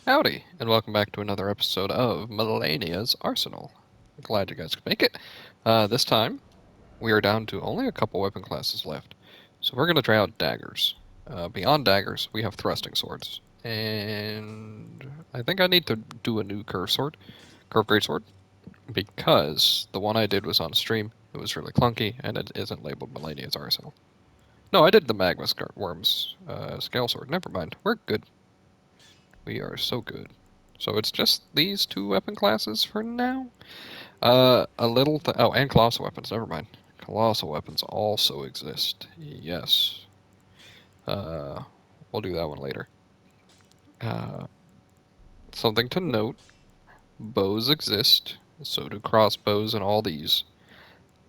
Howdy, and welcome back to another episode of Malenia's Arsenal. Glad you guys could make it. This time, we are down to only a couple weapon classes left, so we're going to try out daggers. Beyond daggers, we have thrusting swords, and I think I need to do a new curve greatsword, because the one I did was on stream. It was really clunky, and it isn't labeled Malenia's Arsenal. No, I did the Magma Worms scale sword. Never mind, we're good. We are so good. So it's just these two weapon classes for now. A little. Oh, and colossal weapons. Never mind. Colossal weapons also exist. Yes. Uh, we'll do that one later. Uh, something to note: bows exist. So do crossbows and all these.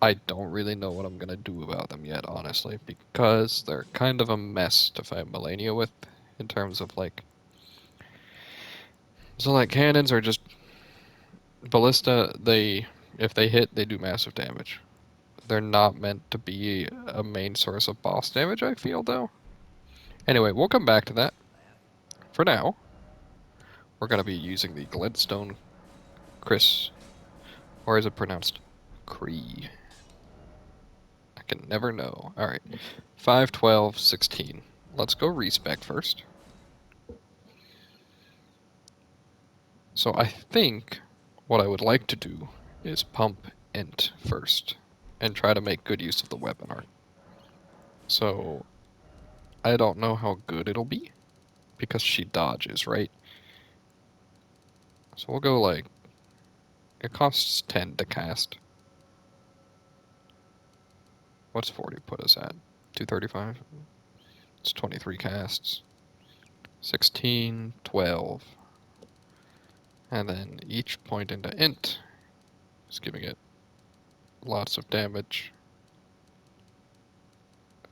I don't really know what I'm gonna do about them yet, honestly, because they're kind of a mess to fight Malenia with, in terms of like. So like cannons are just ballista. If they hit, they do massive damage. They're not meant to be a main source of boss damage, I feel, though. Anyway, we'll come back to that. For now, we're going to be using the Glintstone Kris. Or is it pronounced Cree? I can never know. Alright. 5, 12, 16. Let's go respec first. So I think what I would like to do is pump int first. And try to make good use of the weapon art. So I don't know how good it'll be. Because she dodges, right? So we'll go like, it costs 10 to cast. What's 40 put us at? 235? It's 23 casts. 16, 12. And then each point into int is giving it lots of damage.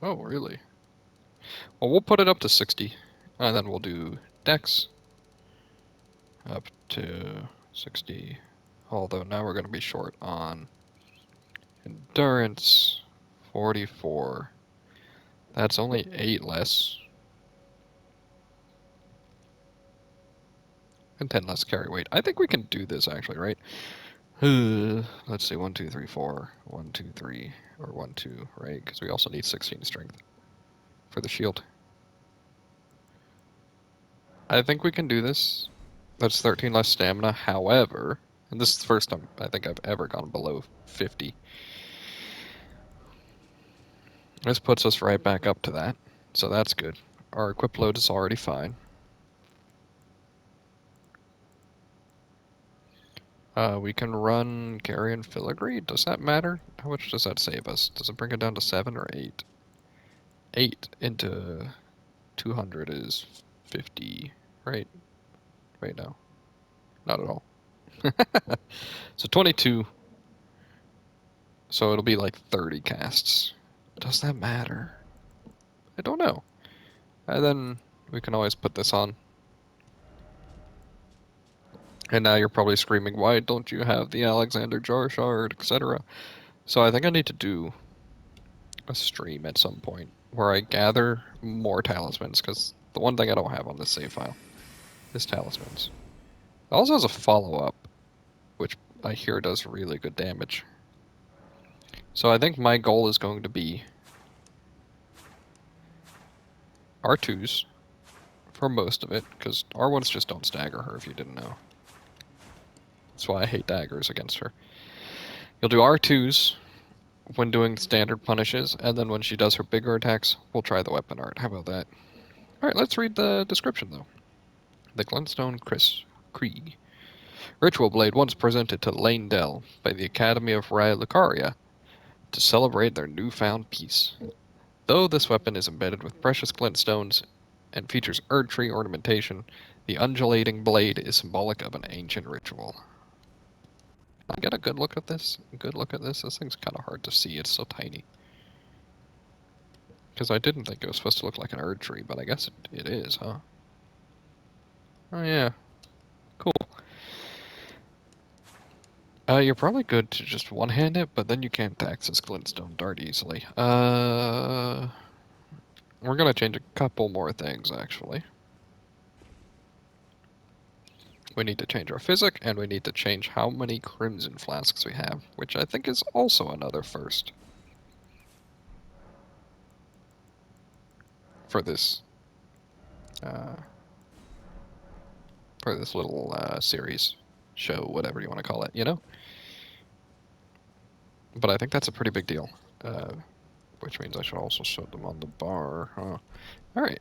Oh, really? Well, we'll put it up to 60. And then we'll do dex up to 60. Although now we're going to be short on endurance. 44. That's only 8 less. And 10 less carry weight. I think we can do this actually, right? Let's see, 1, 2, 3, 4. 1, 2, 3. Or 1, 2, right? Because we also need 16 strength for the shield. I think we can do this. That's 13 less stamina. However, and this is the first time I think I've ever gone below 50. This puts us right back up to that. So that's good. Our equip load is already fine. We can run carry and filigree. Does that matter? How much does that save us? Does it bring it down to 7 or 8? 8 into 200 is 50, right? Right now. Not at all. So 22. So it'll be like 30 casts. Does that matter? I don't know. And then we can always put this on. And now you're probably screaming, why don't you have the Alexander Jar Shard, etc. So I think I need to do a stream at some point where I gather more talismans, because the one thing I don't have on this save file is talismans. It also has a follow-up, which I hear does really good damage. So I think my goal is going to be R2s for most of it, because R1s just don't stagger her, if you didn't know. That's why I hate daggers against her. You'll do R2s when doing standard punishes, and then when she does her bigger attacks, we'll try the weapon art. How about that? Alright, let's read the description, though. The Glintstone Krieg. Ritual Blade once presented to Lane Dell by the Academy of Lucaria to celebrate their newfound peace. Though this weapon is embedded with precious glintstones and features Erd Tree ornamentation, the undulating blade is symbolic of an ancient ritual. Can I get a good look at this? Good look at this? This thing's kind of hard to see. It's so tiny. Because I didn't think it was supposed to look like an Erd Tree, but I guess it is, huh? Oh yeah. Cool. You're probably good to just one-hand it, but then you can't access Glintstone Dart easily. We're gonna change a couple more things, actually. We need to change our physic, and we need to change how many crimson flasks we have, which I think is also another first. For this, uh, little series, show, whatever you want to call it, you know? But I think that's a pretty big deal. Which means I should also show them on the bar, huh? Alright.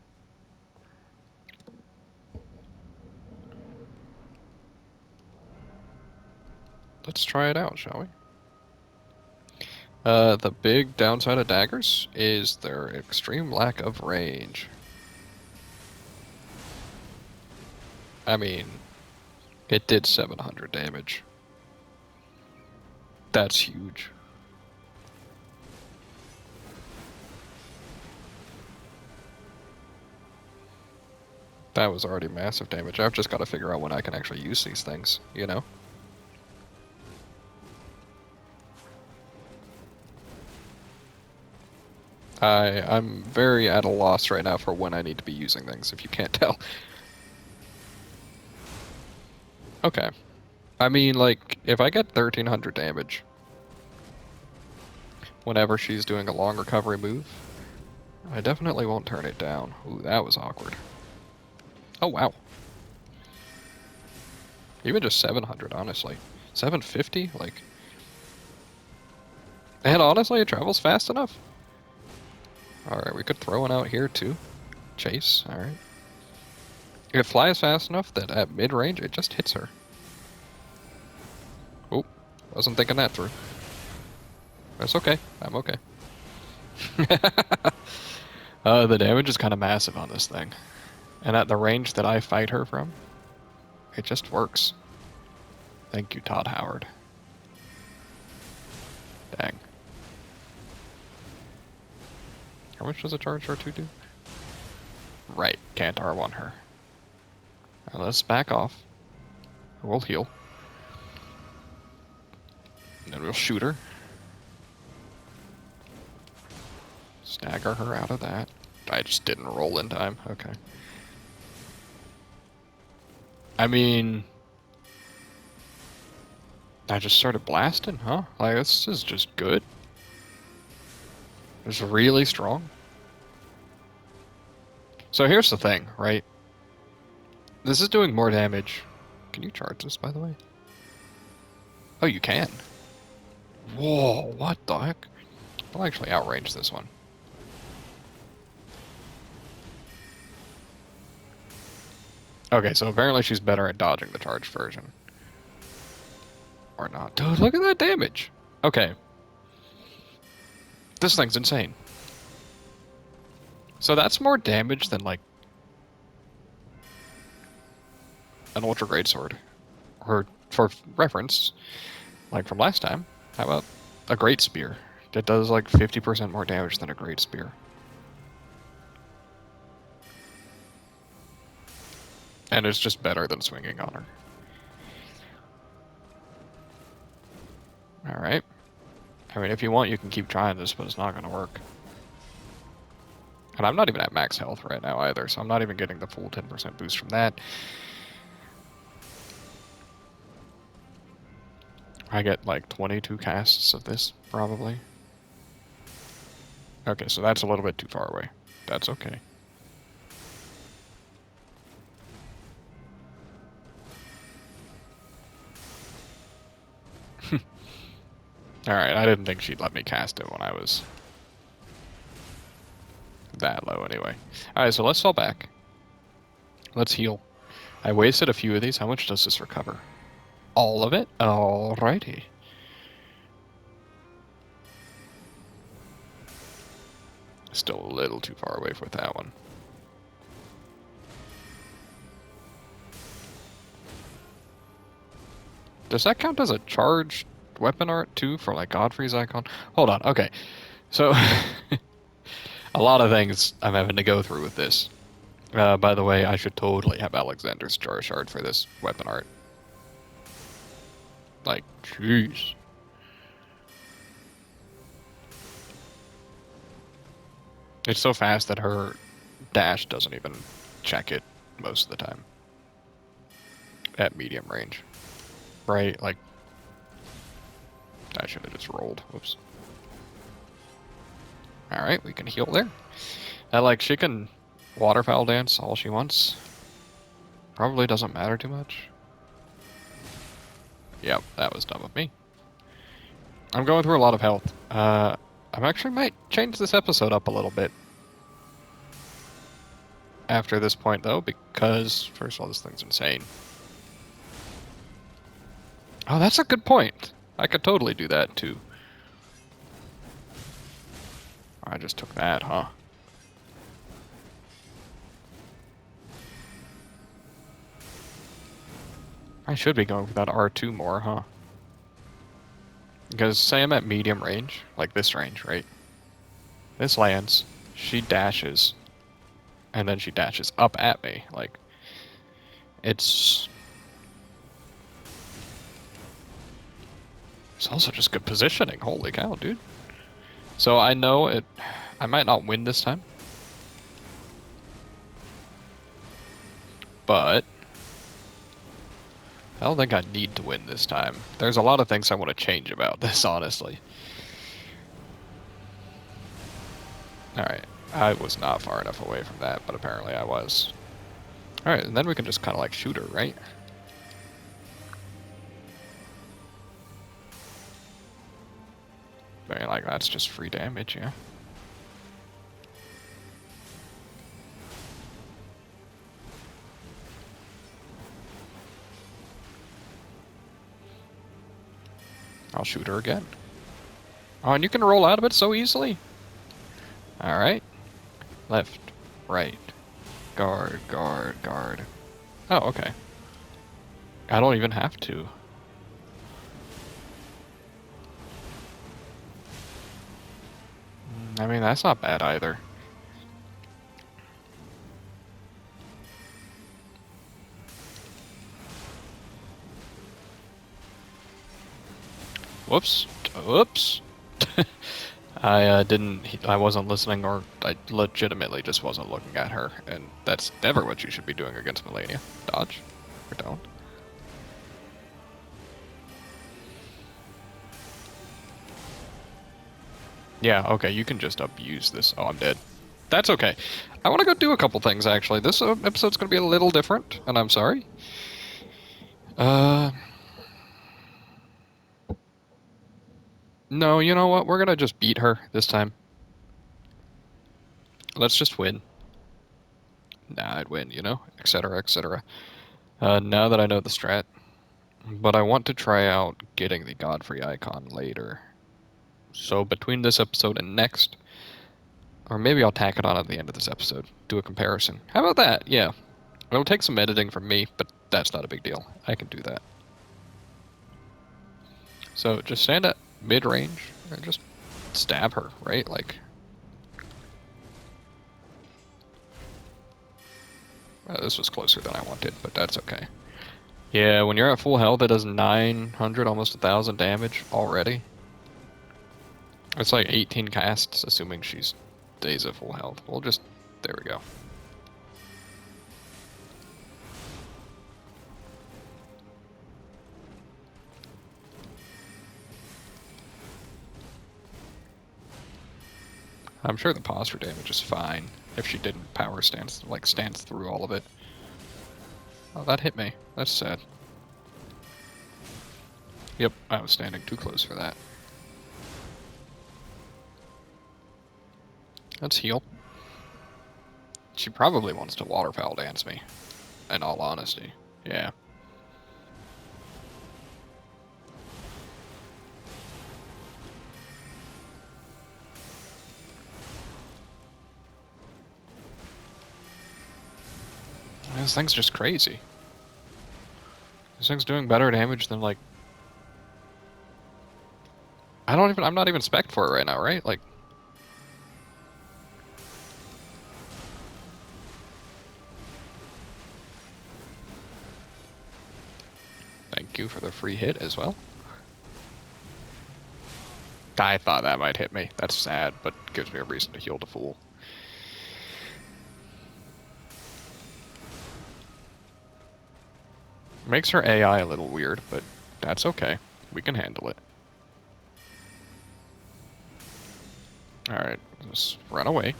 Let's try it out, shall we? The big downside of daggers is their extreme lack of range. I mean, it did 700 damage. That's huge. That was already massive damage. I've just got to figure out when I can actually use these things, you know? I'm very at a loss right now for when I need to be using things, if you can't tell. Okay. I mean, like, if I get 1300 damage whenever she's doing a long recovery move, I definitely won't turn it down. Ooh, that was awkward. Oh, wow. Even just 700, honestly. 750? Like... And honestly, it travels fast enough. Alright, we could throw one out here, too. Chase, alright. It flies fast enough that at mid-range, it just hits her. Oh, wasn't thinking that through. That's okay. I'm okay. The damage is kind of massive on this thing. And at the range that I fight her from, it just works. Thank you, Todd Howard. Dang. How much does a charge R2 do? Right, can't R1 her. Now let's back off. We'll heal. And then we'll shoot her. Stagger her out of that. I just didn't roll in time. Okay. I mean... I just started blasting, huh? Like, this is just good. It's really strong. So here's the thing, right? This is doing more damage. Can you charge this, by the way? Oh, you can. Whoa, what the heck? I'll actually outrange this one. Okay, so apparently she's better at dodging the charged version. Or not. Dude, look at that damage! Okay. This thing's insane. So that's more damage than, like, an ultra greatsword. Or, for reference, like from last time, how about a great spear? That does, like, 50% more damage than a great spear. And it's just better than swinging on her. Alright. I mean, if you want, you can keep trying this, but it's not going to work. And I'm not even at max health right now either, so I'm not even getting the full 10% boost from that. I get like 22 casts of this, probably. Okay, so that's a little bit too far away. That's okay. Alright, I didn't think she'd let me cast it when I was that low anyway. Alright, so let's fall back. Let's heal. I wasted a few of these. How much does this recover? All of it? Alrighty. Still a little too far away with that one. Does that count as a charged weapon art too for like Godfrey's icon? Hold on, okay. So, a lot of things I'm having to go through with this. By the way, I should totally have Alexander's Jar Shard for this weapon art. Like, jeez. It's so fast that her dash doesn't even check it most of the time. at medium range, right? Like, I should have just rolled. Whoops. Alright, we can heal there. Like, she can waterfowl dance all she wants. Probably doesn't matter too much. Yep, that was dumb of me. I'm going through a lot of health. I actually might change this episode up a little bit after this point, though, because, first of all, this thing's insane. Oh, that's a good point. I could totally do that, too. I just took that, huh? I should be going for that R2 more, huh? Because say I'm at medium range, like this range, right? This lands, she dashes, and then she dashes up at me. Like, it's also just good positioning. Holy cow, dude. So I know it. I might not win this time, but I don't think I need to win this time. There's a lot of things I want to change about this, honestly. Alright, I was not far enough away from that, but apparently I was. Alright, and then we can just kind of like shoot her, right? I mean, like, that's just free damage, yeah. I'll shoot her again. Oh, and you can roll out of it so easily? Alright. Left, right, guard, guard, guard. Oh, okay. I don't even have to. I mean, that's not bad either. Whoops. Whoops. I wasn't listening, or I legitimately just wasn't looking at her, and that's never what you should be doing against Malenia. Dodge. Or don't. Yeah, okay, you can just abuse this. Oh, I'm dead. That's okay. I want to go do a couple things, actually. This episode's going to be a little different, and I'm sorry. No, you know what? We're going to just beat her this time. Let's just win. Nah, I'd win, you know? Etc., etc. Now that I know the strat. But I want to try out getting the Godfrey icon later. So between this episode and next, or maybe I'll tack it on at the end of this episode, do a comparison. How about that? Yeah. It'll take some editing from me, but that's not a big deal. I can do that. So just stand at mid-range and just stab her, right? Like... Well, this was closer than I wanted, but that's okay. Yeah, when you're at full health, it does 900, almost 1,000 damage already. It's like 18 casts, assuming she stays at full health. We'll just... There we go. I'm sure the posture damage is fine if she didn't power stance through all of it. Oh, that hit me. That's sad. Yep, I was standing too close for that. Let's heal. She probably wants to waterfowl dance me, in all honesty. Yeah. This thing's just crazy. This thing's doing better damage than, like... I'm not even spec'd for it right now, right? Like... Thank you for the free hit as well. I thought that might hit me. That's sad, but gives me a reason to heal the fool. Makes her AI a little weird, but that's okay. We can handle it. Alright, just run away.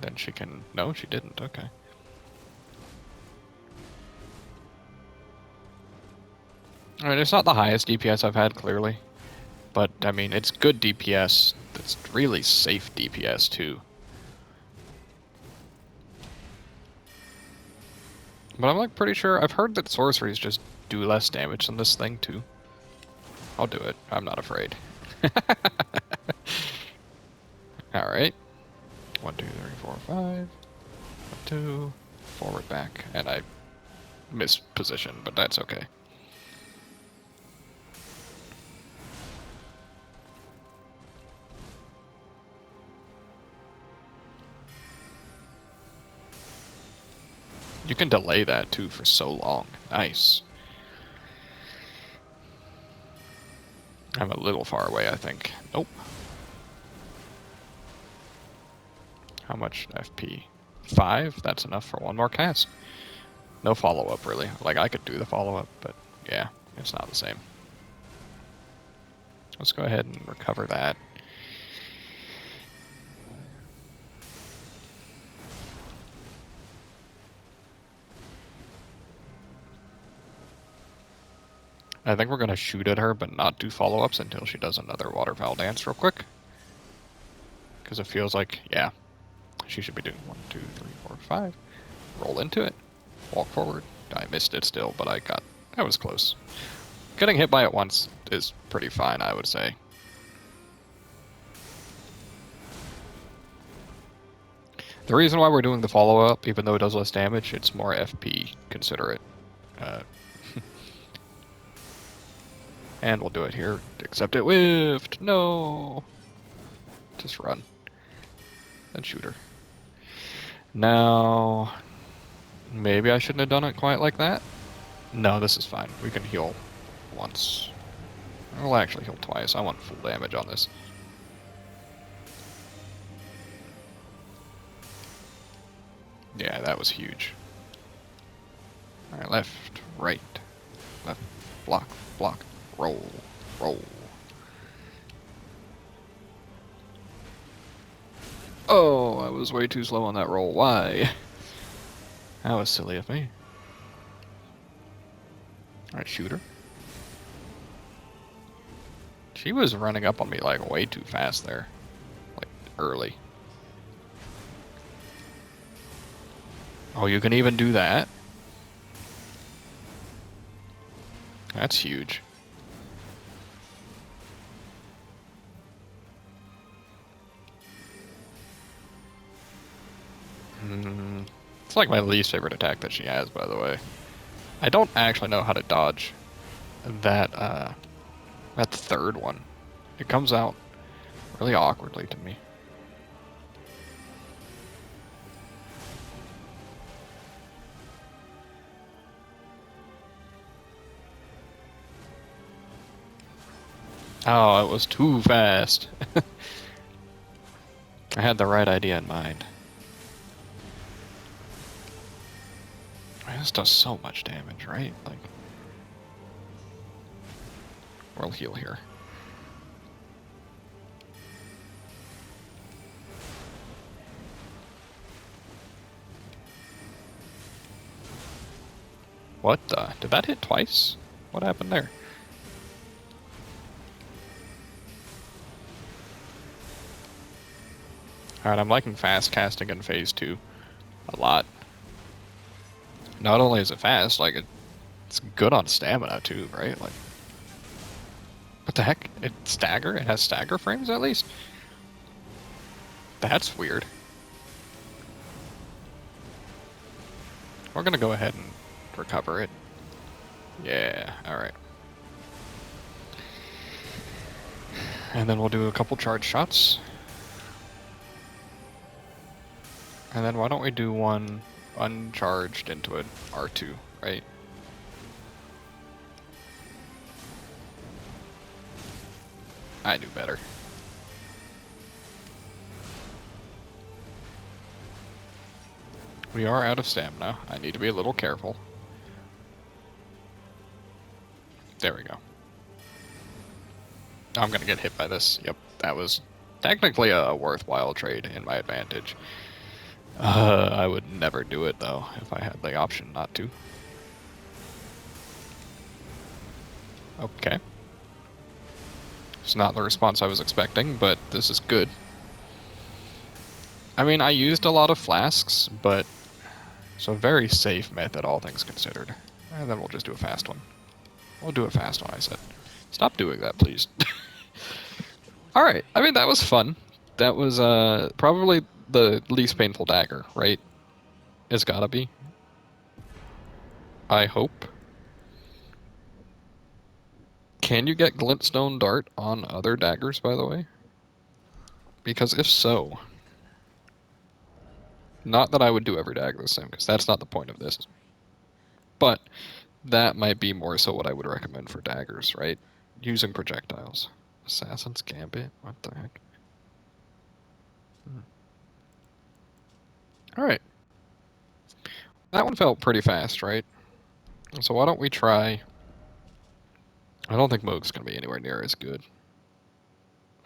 Then she can... No, she didn't. Okay. Alright, it's not the highest DPS I've had, clearly. But, I mean, it's good DPS. It's really safe DPS, too. But I'm, like, pretty sure... I've heard that sorceries just do less damage than this thing, too. I'll do it. I'm not afraid. Alright. 1, 2, 3, 4, 5. 1, 2. Forward, back. And I missed position, but that's okay. You can delay that, too, for so long. Nice. I'm a little far away, I think. Nope. How much FP? 5? That's enough for one more cast. No follow-up, really. Like, I could do the follow-up, but yeah, it's not the same. Let's go ahead and recover that. I think we're going to shoot at her, but not do follow-ups until she does another waterfowl dance real quick. Because it feels like, yeah, she should be doing 1, 2, 3, 4, 5. Roll into it. Walk forward. I missed it still, but I was close. Getting hit by it once is pretty fine, I would say. The reason why we're doing the follow-up, even though it does less damage, it's more FP considerate. And we'll do it here. Except it whiffed. No. Just run. Then shoot her. Now, maybe I shouldn't have done it quite like that. No, this is fine. We can heal once. I'll actually heal twice. I want full damage on this. Yeah, that was huge. Alright, left, right, left, block, block, roll, roll. Oh, I was way too slow on that roll. Why? That was silly of me. Alright, shoot her. She was running up on me like way too fast there. Like, early. Oh, you can even do that? That's huge. It's like my least favorite attack that she has, by the way. I don't actually know how to dodge that third one. It comes out really awkwardly to me. Oh, it was too fast. I had the right idea in mind. Man, this does so much damage, right? Like, we'll heal here. What the? Did that hit twice? What happened there? Alright, I'm liking fast casting in phase 2 a lot. Not only is it fast, like it's good on stamina too, right? Like, what the heck? It has stagger frames at least? That's weird. We're gonna go ahead and recover it. Yeah, alright. And then we'll do a couple charge shots. And then why don't we do one uncharged into an R2, right? I knew better. We are out of stamina. I need to be a little careful. There we go. I'm gonna get hit by this. Yep, that was technically a worthwhile trade in my advantage. I would never do it, though, if I had the option not to. Okay. It's not the response I was expecting, but this is good. I mean, I used a lot of flasks, but it's a very safe method, all things considered. And then we'll just do a fast one. We'll do a fast one, I said. Stop doing that, please. Alright, I mean, that was fun. That was probably the least painful dagger, right? It's gotta be. I hope. Can you get Glintstone Dart on other daggers, by the way? Because if so... Not that I would do every dagger the same, because that's not the point of this. But that might be more so what I would recommend for daggers, right? Using projectiles. Assassin's Gambit? What the heck? Alright. That one felt pretty fast, right? So why don't we try... I don't think Moog's going to be anywhere near as good.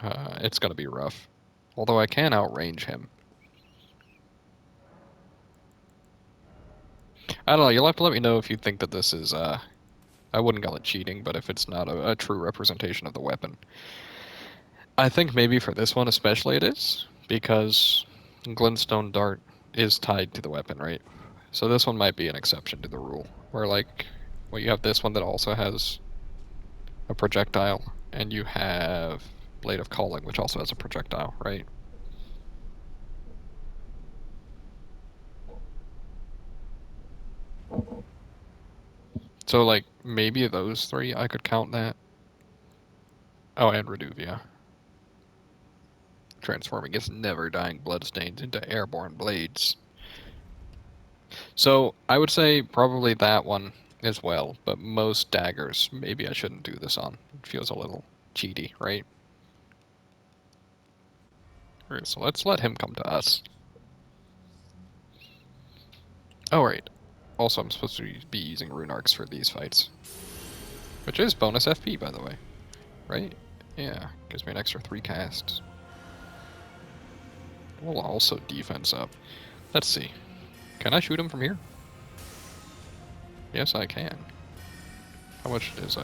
It's going to be rough. Although I can outrange him. I don't know, you'll have to let me know if you think that this is, I wouldn't call it cheating, but if it's not a true representation of the weapon. I think maybe for this one especially it is, because Glintstone Dart is tied to the weapon, right? So this one might be an exception to the rule, where like, well, you have this one that also has a projectile, and you have Blade of Calling, which also has a projectile, right? So like, maybe those three, I could count that. Oh, and Reduvia. Transforming its never-dying bloodstains into airborne blades. So, I would say probably that one as well, but most daggers, maybe I shouldn't do this on. It feels a little cheaty, right? Alright, so let's let him come to us. Oh, right. Also, I'm supposed to be using rune arcs for these fights. Which is bonus FP, by the way. Right? Yeah, gives me an extra 3 casts. We'll also defense up. Let's see. Can I shoot him from here? Yes, I can. How much is,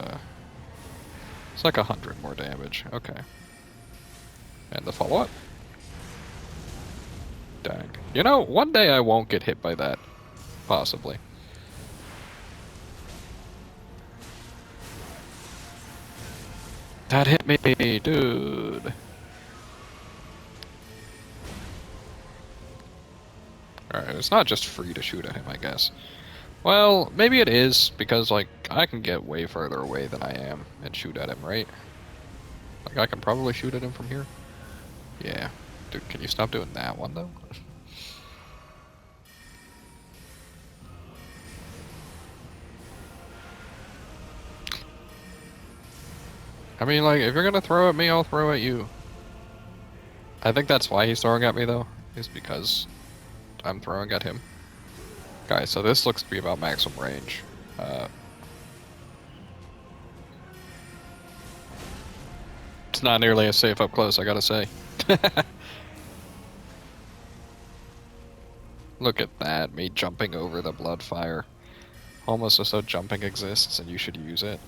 It's like 100 more damage. Okay. And the follow-up? Dang. You know, one day I won't get hit by that. Possibly. That hit me, dude. Alright, it's not just free to shoot at him, I guess. Well, maybe it is, because, like, I can get way further away than I am and shoot at him, right? Like, I can probably shoot at him from here. Yeah. Dude, can you stop doing that one, though? I mean, like, if you're gonna throw at me, I'll throw at you. I think that's why he's throwing at me, though, is because I'm throwing at him. Guys, so this looks to be about maximum range. It's not nearly as safe up close, I gotta say. Look at that, me jumping over the blood fire. Almost as though jumping exists and you should use it.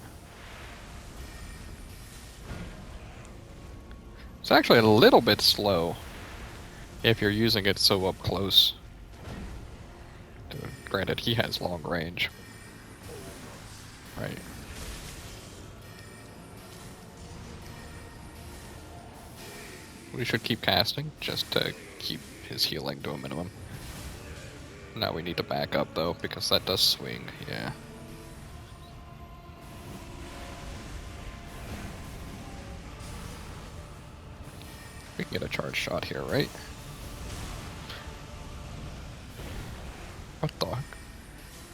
It's actually a little bit slow if you're using it so up close. Granted, he has long range. Right. We should keep casting, just to keep his healing to a minimum. Now we need to back up, though, because that does swing, yeah. We can get a charge shot here, right? What the heck?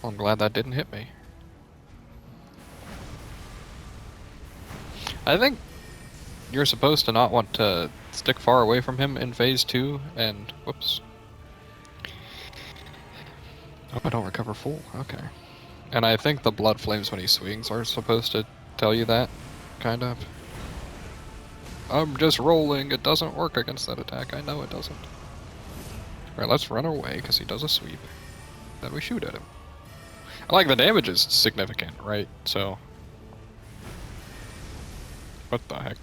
Well, I'm glad that didn't hit me. I think you're supposed to not want to stick far away from him in phase 2, and whoops. Oh, I don't recover full. Okay. And I think the blood flames when he swings are supposed to tell you that, kind of. I'm just rolling. It doesn't work against that attack. I know it doesn't. Alright, let's run away because he does a sweep. Then we shoot at him. I like the damage is significant, right? So. What the heck?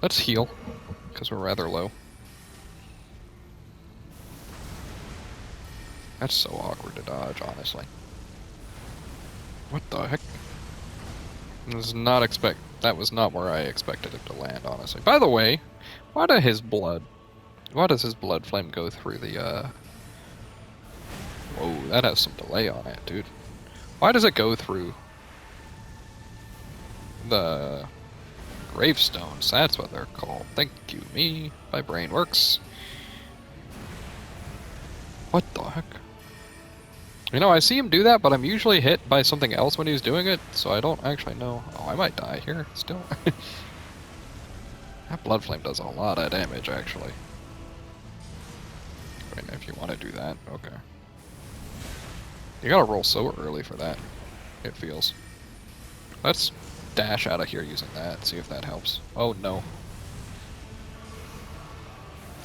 Let's heal because we're rather low. That's so awkward to dodge, honestly. What the heck? That was not where I expected it to land, honestly. By the way, why does his blood flame go through the, Whoa, that has some delay on it, dude. Why does it go through the gravestones? That's what they're called. Thank you, me. My brain works. What the heck? You know, I see him do that, but I'm usually hit by something else when he's doing it, so I don't actually know. Oh, I might die here, still. That blood flame does a lot of damage, actually. I mean, if you want to do that, okay. You gotta roll so early for that, it feels. Let's dash out of here using that, see if that helps. Oh, no.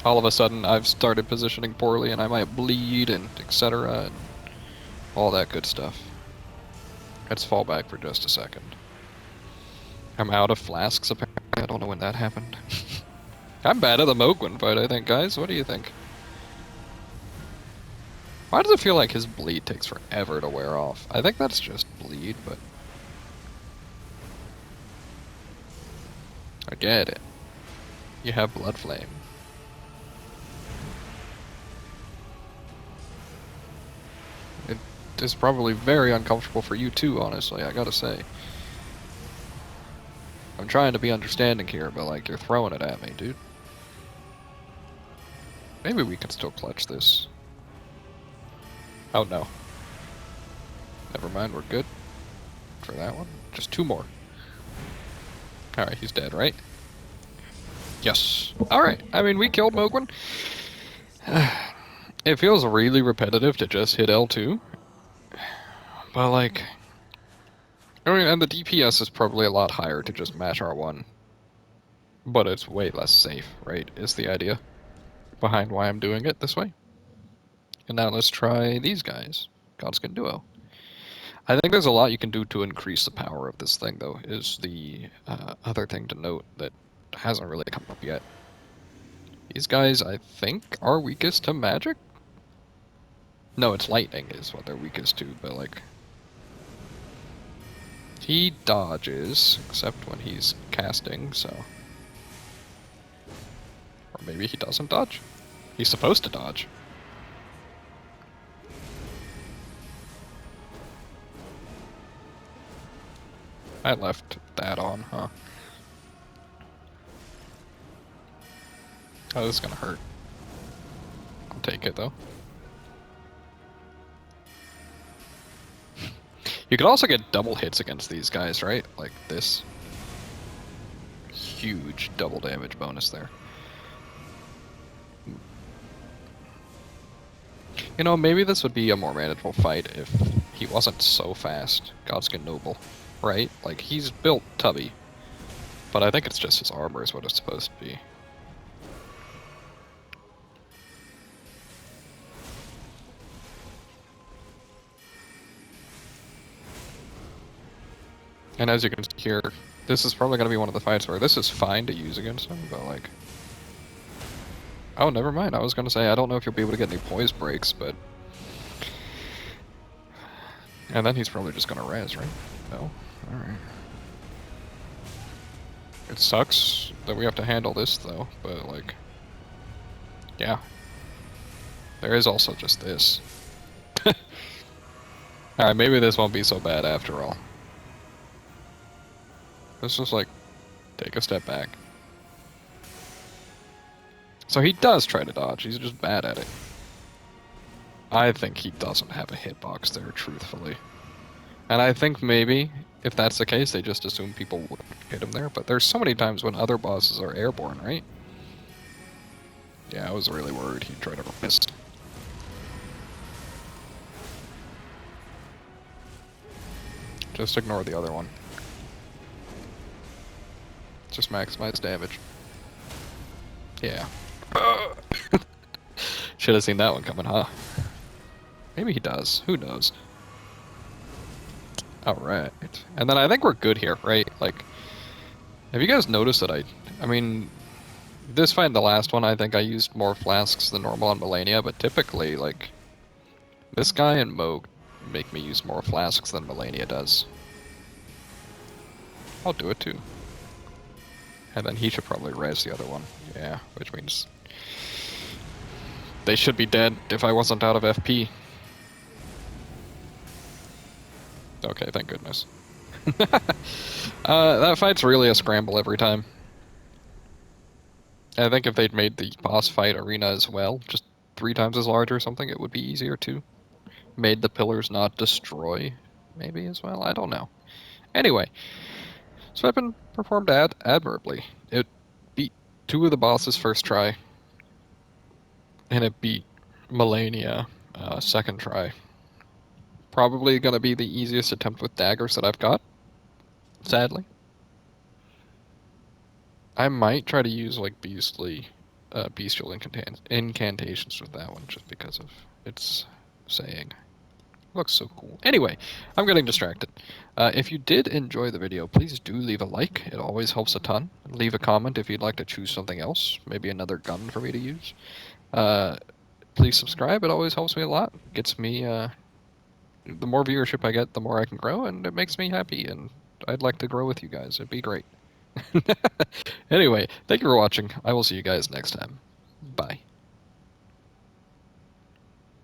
All of a sudden, I've started positioning poorly, and I might bleed, and etc., and all that good stuff. Let's fall back for just a second. I'm out of flasks, apparently. I don't know when that happened. I'm bad at the Mogwin fight, I think, guys. What do you think? Why does it feel like his bleed takes forever to wear off? I think that's just bleed, but... I get it. You have blood flame. It is probably very uncomfortable for you too, honestly, I gotta say. I'm trying to be understanding here, but like, you're throwing it at me, dude. Maybe we can still clutch this. Oh no. Never mind, we're good. For that one. Just 2 more. Alright, he's dead, right? Yes. Alright, I mean, we killed Mogwin. It feels really repetitive to just hit L2. But like... I mean, and the DPS is probably a lot higher to just mash R1. But it's way less safe, right? Is the idea behind why I'm doing it this way. And now let's try these guys. Godskin Duo. I think there's a lot you can do to increase the power of this thing, though, is the other thing to note that hasn't really come up yet. These guys, I think, are weakest to magic? No, it's lightning is what they're weakest to, but like... He dodges, except when he's casting, so... Or maybe he doesn't dodge? He's supposed to dodge. I left that on, huh? Oh, this is gonna hurt. I'll take it, though. You could also get double hits against these guys, right? Like this. Huge double damage bonus there. You know, maybe this would be a more manageable fight if he wasn't so fast. Godskin Noble, right? Like, he's built tubby. But I think it's just his armor is what it's supposed to be. And as you can see here, this is probably going to be one of the fights where this is fine to use against him, but like... Oh, never mind. I was going to say, I don't know if you'll be able to get any poise breaks, but... And then he's probably just going to res, right? No? Alright. It sucks that we have to handle this, though, but like... Yeah. There is also just this. Alright, maybe this won't be so bad after all. Let's just, like, take a step back. So he does try to dodge, he's just bad at it. I think he doesn't have a hitbox there, truthfully. And I think maybe, if that's the case, they just assume people would hit him there. But there's so many times when other bosses are airborne, right? Yeah, I was really worried he'd try to miss. Just ignore the other one. Just maximize damage. Yeah. Should have seen that one coming, huh? Maybe he does. Who knows? Alright. And then I think we're good here, right? Like, have you guys noticed that I mean, this fight and the last one, I think I used more flasks than normal on Malenia, but typically, like, this guy and Moog make me use more flasks than Malenia does. I'll do it too. And then he should probably res the other one. Yeah, which means they should be dead if I wasn't out of FP. Okay, thank goodness. That fight's really a scramble every time. I think if they'd made the boss fight arena as well, just 3 times as large or something, it would be easier too. Made the pillars not destroy, maybe as well. I don't know. Anyway, this weapon performed admirably. It beat 2 of the bosses first try, and it beat Malenia second try. Probably gonna be the easiest attempt with daggers that I've got, sadly. I might try to use like bestial incantations with that one, just because of its saying. Looks so cool. Anyway, I'm getting distracted. If you did enjoy the video, please do leave a like. It always helps a ton. Leave a comment if you'd like to choose something else, maybe another gun for me to use. Please subscribe. It always helps me a lot. Gets me, the more viewership I get, the more I can grow, and it makes me happy, and I'd like to grow with you guys. It'd be great. Anyway, thank you for watching. I will see you guys next time.